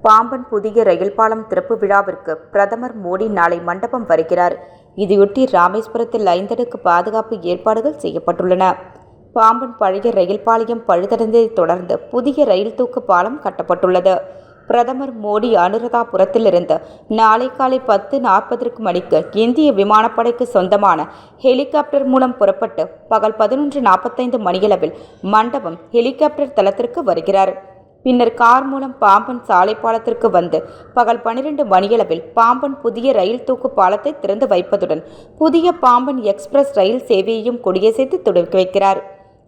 பாம்பன் புதிய ரயில் பாலம் திறப்பு விழாவிற்கு பிரதமர் மோடி நாளை மண்டபம் வருகிறார். இதையொட்டி ராமேஸ்வரத்தில் 5 அடுக்கு பாதுகாப்பு ஏற்பாடுகள் செய்யப்பட்டுள்ளன. பாம்பன் பழைய ரயில் பாளையம் பழுதடைந்ததை தொடர்ந்து புதிய ரயில் தூக்கு பாலம் கட்டப்பட்டுள்ளது. பிரதமர் மோடி அனுராதபுரத்திலிருந்து நாளை காலை 10:40 மணிக்கு இந்திய விமானப்படைக்கு சொந்தமான ஹெலிகாப்டர் மூலம் புறப்பட்டு பகல் 11:45 மணியளவில் மண்டபம் ஹெலிகாப்டர் தளத்திற்கு வருகிறார். பின்னர் கார் மூலம் பாம்பன் சாலை பாலத்திற்கு வந்து பகல் 12 மணியளவில் பாம்பன் புதிய ரயில் தூக்கு பாலத்தை திறந்து வைப்பதுடன் புதிய பாம்பன் எக்ஸ்பிரஸ் ரயில் சேவையையும் கொடியசைத்து தொடங்கி வைக்கிறார்.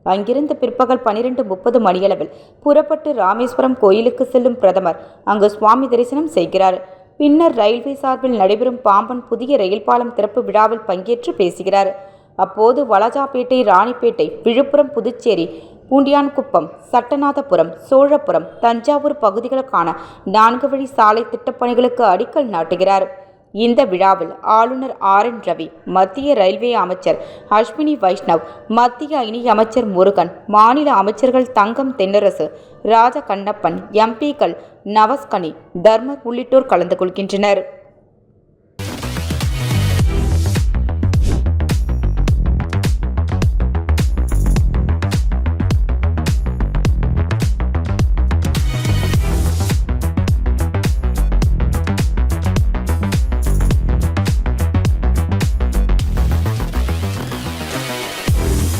அங்கிருந்து பிற்பகல் 12:30 மணியளவில் புறப்பட்டு ராமேஸ்வரம் கோயிலுக்கு செல்லும் பிரதமர் அங்கு சுவாமி தரிசனம் செய்கிறார். பின்னர் ரயில்வே சார்பில் நடைபெறும் பாம்பன் புதிய ரயில் பாலம் திறப்பு விழாவில் பங்கேற்று பேசுகிறார். அப்போது வலஜாப்பேட்டை, ராணிப்பேட்டை, விழுப்புரம், புதுச்சேரி, பூண்டியான்குப்பம், சட்டநாதபுரம், சோழப்புரம், தஞ்சாவூர் பகுதிகளுக்கான 4 வழி சாலை திட்டப்பணிகளுக்கு அடிக்கல் நாட்டுகிறார். இந்த விழாவில் ஆளுநர் RN ரவி, மத்திய ரயில்வே அமைச்சர் அஸ்வினி வைஷ்ணவ், மத்திய இணை அமைச்சர் முருகன், மாநில அமைச்சர்கள் தங்கம் தென்னரசு, ராஜ கண்ணப்பன், MP க்கள் நவாஸ் கனி, தர்மர் உள்ளிட்டோர் கலந்து கொள்கின்றனர்.